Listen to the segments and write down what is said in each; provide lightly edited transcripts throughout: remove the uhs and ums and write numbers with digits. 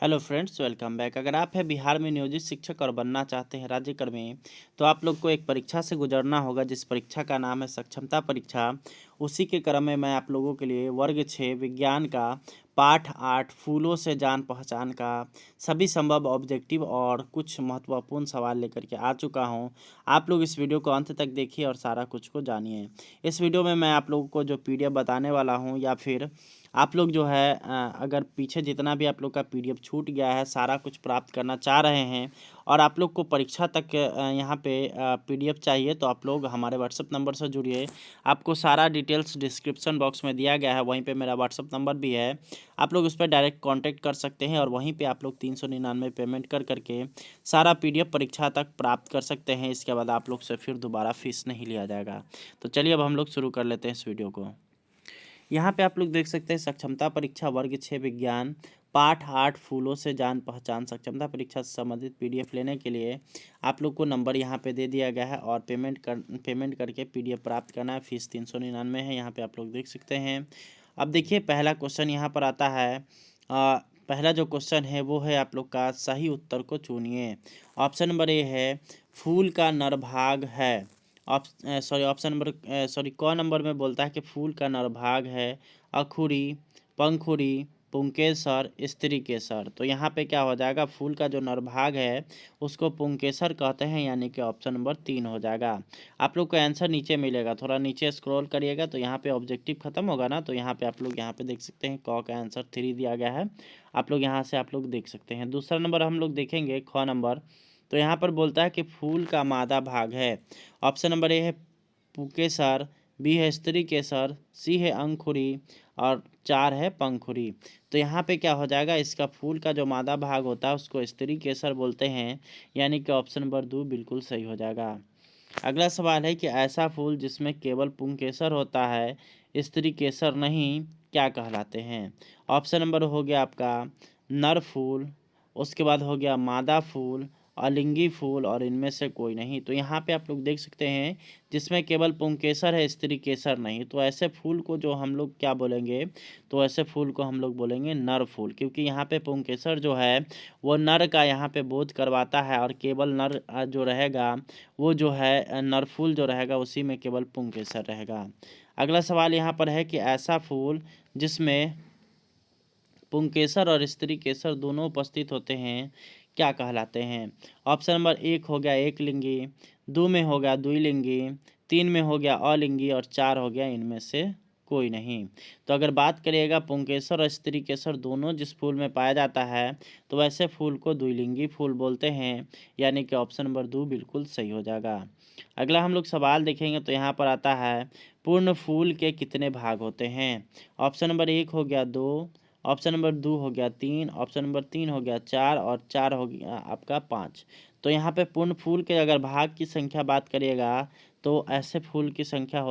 Hello friends, welcome back. अगर आप हैं बिहार में नियोजित शिक्षक और बनना चाहते हैं राज्यकर्मी, तो आप लोग को एक परीक्षा से गुजरना होगा जिस परीक्षा का नाम है सक्षमता परीक्षा। उसी के क्रम में मैं आप लोगों के लिए वर्ग 6 विज्ञान का पाठ 8 फूलों से जान पहचान का सभी संभव ऑब्जेक्टिव और कुछ महत्वपूर्ण सवाल लेकर के आ चुका हूं। आप लोग इस वीडियो को अंत तक देखिए और सारा कुछ को जानिए। इस वीडियो में मैं आप लोगों को जो पीडीएफ बताने वाला हूं, या फिर आप लोग जो है अगर पीछे जितना भी आप लोग का पीडीएफ छूट गया है सारा कुछ प्राप्त करना चाह रहे हैं और आप लोग को परीक्षा तक यहाँ पे पीडीएफ चाहिए, तो आप लोग हमारे व्हाट्सएप नंबर से जुड़िए। आपको सारा डिटेल्स डिस्क्रिप्शन बॉक्स में दिया गया है, वहीं पे मेरा व्हाट्सएप नंबर भी है। आप लोग उस पर डायरेक्ट कांटेक्ट कर सकते हैं और वहीं पे आप लोग 399 पेमेंट कर करके सारा पीडीएफ परीक्षा तक प्राप्त कर सकते हैं। इसके बाद आप लोग से फिर दोबारा फीस नहीं लिया जाएगा। तो चलिए अब हम लोग शुरू कर लेते हैं इस वीडियो को। यहाँ पे आप लोग देख सकते हैं सक्षमता परीक्षा वर्ग 6 विज्ञान पाठ 8 फूलों से जान पहचान सक्षमता परीक्षा से संबंधित पीडीएफ लेने के लिए आप लोग को नंबर यहाँ पे दे दिया गया है और पेमेंट करके पीडीएफ प्राप्त करना है। फीस 399 है, यहाँ पे आप लोग देख सकते हैं। अब देखिए पहला क्वेश्चन यहाँ पर आता है। पहला जो क्वेश्चन है वो है आप लोग का सही उत्तर को चुनिए। ऑप्शन नंबर ए है फूल का नर भाग है। ऑप्शन नंबर क नंबर में बोलता है कि फूल का नर भाग है अखुरी, पंखुड़ी, पुंकेसर, स्त्री केसर। तो यहाँ पे क्या हो जाएगा, फूल का जो नर भाग है उसको पुंकेसर कहते हैं, यानी कि ऑप्शन नंबर 3 हो जाएगा। आप लोग को आंसर नीचे मिलेगा, थोड़ा नीचे स्क्रॉल करिएगा तो यहाँ पे ऑब्जेक्टिव खत्म होगा ना, तो यहाँ पे आप लोग यहाँ पे देख सकते हैं क का आंसर 3 दिया गया है। आप लोग यहाँ से आप लोग देख सकते हैं। दूसरा नंबर हम लोग देखेंगे ख नंबर। तो यहाँ पर बोलता है कि फूल का मादा भाग है। ऑप्शन नंबर ए है पुकेसर, बी है स्त्री केसर, सी है अंकुरी और 4 है पंखुड़ी। तो यहाँ पे क्या हो जाएगा, इसका फूल का जो मादा भाग होता है उसको स्त्री केसर बोलते हैं, यानी कि ऑप्शन नंबर 2 बिल्कुल सही हो जाएगा। अगला सवाल है कि ऐसा फूल जिसमें केवल पुंकेसर होता है, स्त्री केसर नहीं, क्या कहलाते हैं। ऑप्शन नंबर हो गया आपका नर फूल, उसके बाद हो गया मादा फूल, अलिंगी फूल और इनमें से कोई नहीं। तो यहाँ पे आप लोग देख सकते हैं जिसमें केवल पुंकेसर है, स्त्री केसर नहीं। तो ऐसे फूल को जो हम लोग क्या बोलेंगे, तो ऐसे फूल को हम लोग बोलेंगे नर फूल, क्योंकि यहाँ पे पुंकेसर जो है वो नर का यहाँ पे बोध करवाता है और केवल नर जो रहेगा वो जो है नर फूल जो रहेगा उसी में केवल पुंकेसर रहेगा। अगला सवाल यहाँ पर है कि ऐसा फूल जिसमें पुंकेसर और स्त्री केसर दोनों उपस्थित होते हैं, क्या कहलाते हैं। ऑप्शन नंबर 1 हो गया एक लिंगी, 2 में हो गया द्विलिंगी, 3 में हो गया अलिंगी और 4 हो गया इनमें से कोई नहीं। तो अगर बात करिएगा पुंकेसर और स्त्री केसर दोनों जिस फूल में पाया जाता है, तो वैसे फूल को द्विलिंगी फूल बोलते हैं, यानी कि ऑप्शन नंबर 2 बिल्कुल सही हो जाएगा। अगला हम लोग सवाल देखेंगे तो यहाँ पर आता है पूर्ण फूल के कितने भाग होते हैं। ऑप्शन नंबर 1 हो गया 2, ऑप्शन नंबर 2 हो गया 3, ऑप्शन नंबर 3 हो गया 4 और 4 हो गया आपका 5। तो यहाँ पे पूर्ण फूल के अगर भाग की संख्या बात करिएगा तो ऐसे फूल की संख्या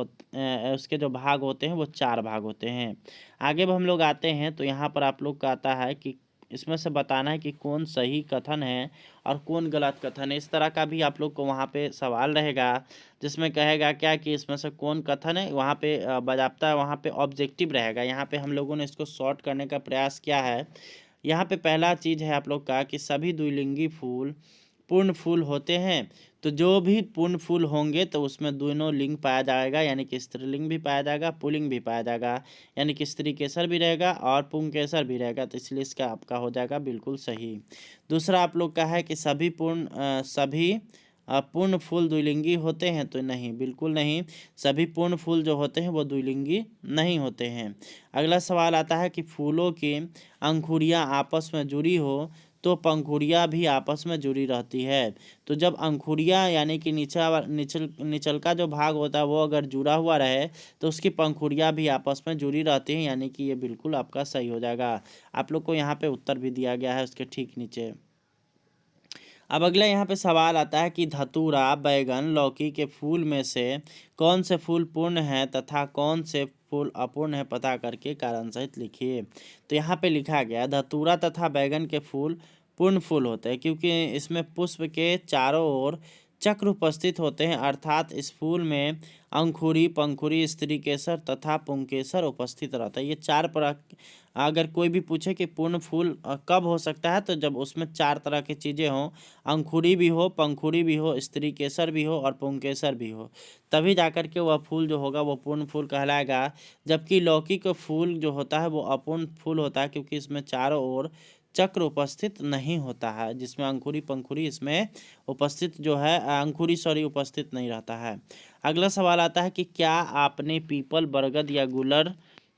उसके जो भाग होते हैं वो 4 भाग होते हैं। आगे भी हम लोग आते हैं तो यहाँ पर आप लोग का आता है कि इसमें से बताना है कि कौन सही कथन है और कौन गलत कथन है। इस तरह का भी आप लोग को वहाँ पे सवाल रहेगा जिसमें कहेगा क्या कि इसमें से कौन कथन है, वहाँ पे बाजाप्ता वहाँ पे ऑब्जेक्टिव रहेगा। यहाँ पे हम लोगों ने इसको शॉर्ट करने का प्रयास किया है। यहाँ पे पहला चीज़ है आप लोग का कि सभी द्विलिंगी फूल पूर्ण फूल होते हैं। तो जो भी पूर्ण फूल होंगे तो उसमें दोनों लिंग पाया जाएगा, यानी कि स्त्रीलिंग भी पाया जाएगा, पुल्लिंग भी पाया जाएगा, यानी कि स्त्री केसर भी रहेगा और पुंकेसर भी रहेगा। तो इसलिए इसका आपका हो जाएगा बिल्कुल सही। दूसरा आप लोग का है कि सभी पूर्ण फूल द्विलिंगी होते हैं, तो नहीं, बिल्कुल नहीं। सभी पूर्ण फूल जो होते हैं वो द्विलिंगी नहीं होते हैं। अगला सवाल आता है कि फूलों की अंकुरियां आपस में जुड़ी हो तो पंखुड़ियाँ भी आपस में जुड़ी रहती है। तो जब अंकुरियाँ यानी कि निचल का जो भाग होता है वो अगर जुड़ा हुआ रहे तो उसकी पंखुड़ियाँ भी आपस में जुड़ी रहती हैं, यानी कि ये बिल्कुल आपका सही हो जाएगा। आप लोग को यहाँ पे उत्तर भी दिया गया है उसके ठीक नीचे। अब अगला यहाँ पे सवाल आता है कि धतूरा, बैगन, लौकी के फूल में से कौन से फूल पूर्ण हैं तथा कौन से फूल अपूर्ण है, पता करके कारण सहित लिखिए। तो यहाँ पे लिखा गया धतूरा तथा बैगन के फूल पूर्ण फूल होते हैं क्योंकि इसमें पुष्प के चारों ओर चक्र उपस्थित होते हैं, अर्थात इस फूल में अंकुरी, पंखुरी, स्त्री केसर तथा पुंकेसर उपस्थित रहता है। ये चार अगर कोई भी पूछे कि पूर्ण फूल कब हो सकता है, तो जब उसमें चार तरह की चीज़ें हों, अंकुरी भी हो, पंखुड़ी भी हो, स्त्री केसर भी हो और पुंकेसर भी हो, तभी जाकर के वह फूल जो होगा वो पूर्ण फूल कहलाएगा। जबकि लौकी का फूल जो होता है वो अपूर्ण फूल होता है, क्योंकि इसमें चारों ओर चक्र उपस्थित नहीं होता है, जिसमें अंकुरी पंखुड़ी इसमें उपस्थित जो है अंकुरी सॉरी उपस्थित नहीं रहता है। अगला सवाल आता है कि क्या आपने पीपल, बरगद या गुलर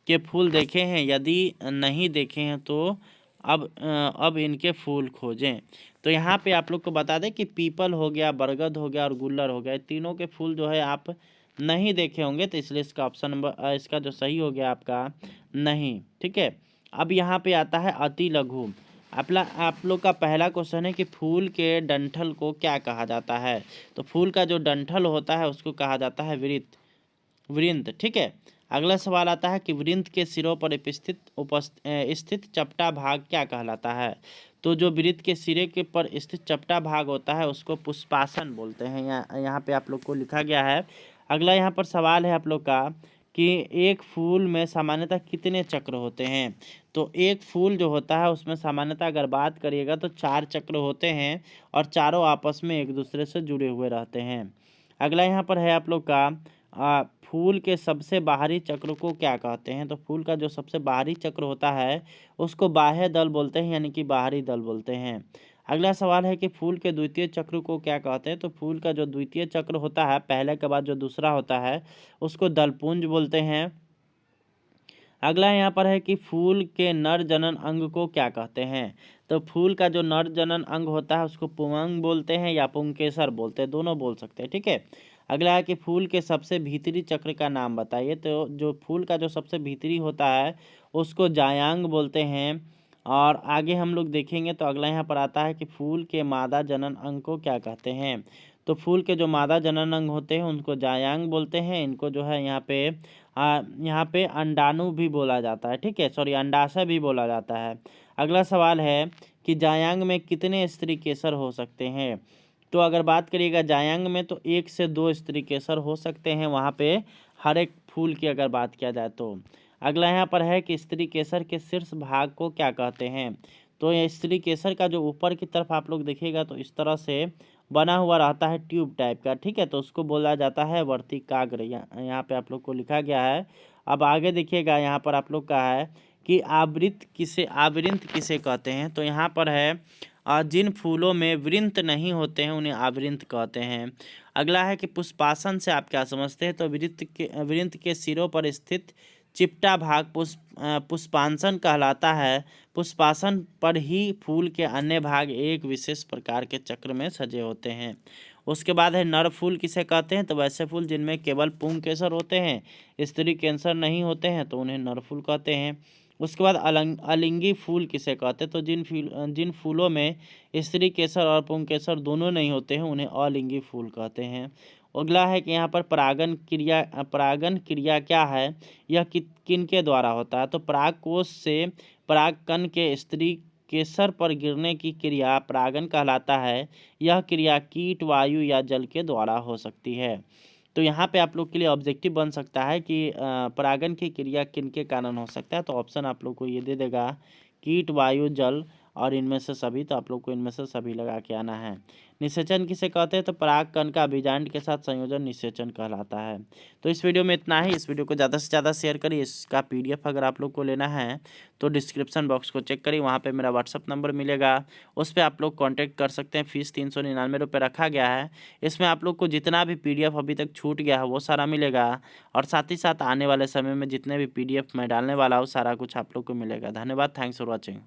के फूल देखे हैं? यदि नहीं देखे हैं तो अब इनके फूल खोजें। तो यहाँ पे आप लोग को बता दें कि पीपल हो गया, बरगद हो गया और गुल्लर हो गया, तीनों के फूल जो है आप नहीं देखे होंगे, तो इसलिए इसका ऑप्शन नंबर इसका जो सही हो गया आपका नहीं। ठीक है, अब यहाँ पे आता है अति लघु। आप लोग का पहला क्वेश्चन है कि फूल के डंठल को क्या कहा जाता है? तो फूल का जो डंठल होता है उसको कहा जाता है वृंत। ठीक है, अगला सवाल आता है कि वृंत के सिरों पर स्थित चपटा भाग क्या कहलाता है? तो जो वृंत के सिरे के पर स्थित चपटा भाग होता है उसको पुष्पासन बोलते हैं। यहाँ पे आप लोग को लिखा गया है। अगला यहाँ पर सवाल है आप लोग का कि एक फूल में सामान्यतः कितने चक्र होते हैं? तो एक फूल जो होता है उसमें सामान्यतः अगर बात करिएगा तो 4 चक्र होते हैं और चारों आपस में एक दूसरे से जुड़े हुए रहते हैं। अगला यहाँ पर है आप लोग का फूल के सबसे बाहरी चक्र को क्या कहते हैं? तो फूल का जो सबसे बाहरी चक्र होता है उसको बाह्य दल बोलते हैं, यानी कि बाहरी दल बोलते हैं। अगला सवाल है कि फूल के द्वितीय चक्र को क्या कहते हैं? तो फूल का जो द्वितीय चक्र होता है, पहले के बाद जो दूसरा होता है, उसको दलपुंज बोलते हैं। अगला यहाँ पर है कि फूल के नर जनन अंग को क्या कहते हैं? तो फूल का जो नर जनन अंग होता है उसको पुंगंग बोलते हैं या पुंकेसर बोलते हैं, दोनों बोल सकते हैं। ठीक है, अगला है कि फूल के सबसे भीतरी चक्र का नाम बताइए। तो जो फूल का जो सबसे भीतरी होता है उसको जायांग बोलते हैं। और आगे हम लोग देखेंगे तो अगला यहाँ पर आता है कि फूल के मादा जनन अंग को क्या कहते हैं? तो फूल के जो मादा जनन अंग होते हैं उनको जायांग बोलते हैं। इनको जो है यहाँ पे अंडाणु भी बोला जाता है। ठीक है, सॉरी अंडाशय भी बोला जाता है। अगला सवाल है कि जायांग में कितने स्त्री केसर हो सकते हैं? तो अगर बात करिएगा जायांग में तो 1 से 2 स्त्री केसर हो सकते हैं वहाँ पे, हर एक फूल की अगर बात किया जाए तो। अगला यहाँ पर है कि स्त्री केसर के शीर्ष भाग को क्या कहते हैं? तो ये स्त्री केसर का जो ऊपर की तरफ आप लोग देखिएगा तो इस तरह से बना हुआ रहता है ट्यूब टाइप का। ठीक है, तो उसको बोला जाता है वर्तिकाग्र। यहाँ पे आप लोग को लिखा गया है। अब आगे देखिएगा यहाँ पर आप लोग का है कि आवृंत किसे कहते हैं? तो यहाँ पर है जिन फूलों में वृंत नहीं होते हैं उन्हें आवृंत कहते हैं। अगला है कि पुष्पासन से आप क्या समझते हैं? तो वृंत के सिरों पर स्थित चिपटा भाग पुष्पांसन कहलाता है। पुष्पासन पर ही फूल के अन्य भाग एक विशेष प्रकार के चक्र में सजे होते हैं। उसके बाद है नर फूल किसे कहते हैं? तो वैसे फूल जिनमें केवल पुंकेसर होते हैं, स्त्री कैंसर नहीं होते हैं, तो उन्हें नर फूल कहते हैं। उसके बाद अलिंगी फूल किसे कहते हैं? तो जिन फूलों में स्त्री केसर और पुंकेसर दोनों नहीं होते हैं उन्हें अलिंगी फूल कहते हैं। अगला है कि यहाँ पर परागन क्रिया क्या है? यह किन के द्वारा होता है? तो पराग कोश से परागकण के स्त्री केसर पर गिरने की क्रिया परागन कहलाता है। यह क्रिया कीट, वायु या जल के द्वारा हो सकती है। तो यहाँ पे आप लोग के लिए ऑब्जेक्टिव बन सकता है कि परागन की क्रिया किन के कारण हो सकता है। तो ऑप्शन आप लोग को ये दे देगा कीट, वायु, जल और इनमें से सभी। तो आप लोग को इनमें से सभी लगा के आना है। निषेचन किसे कहते हैं? तो परागकण का अभिजांड के साथ संयोजन निषेचन कहलाता है। तो इस वीडियो में इतना ही। इस वीडियो को ज़्यादा से ज़्यादा शेयर करिए। इसका PDF अगर आप लोग को लेना है तो डिस्क्रिप्शन बॉक्स को चेक करिए, वहाँ पे मेरा व्हाट्सअप नंबर मिलेगा, उस पर आप लोग कांटेक्ट कर सकते हैं। फीस 399 रुपये रखा गया है। इसमें आप लोग को जितना भी PDF अभी तक छूट गया है वो सारा मिलेगा, और साथ ही साथ आने वाले समय में जितने भी PDF मैं डालने वाला हूँ सारा कुछ आप लोग को मिलेगा। धन्यवाद, थैंक्स फॉर वॉचिंग।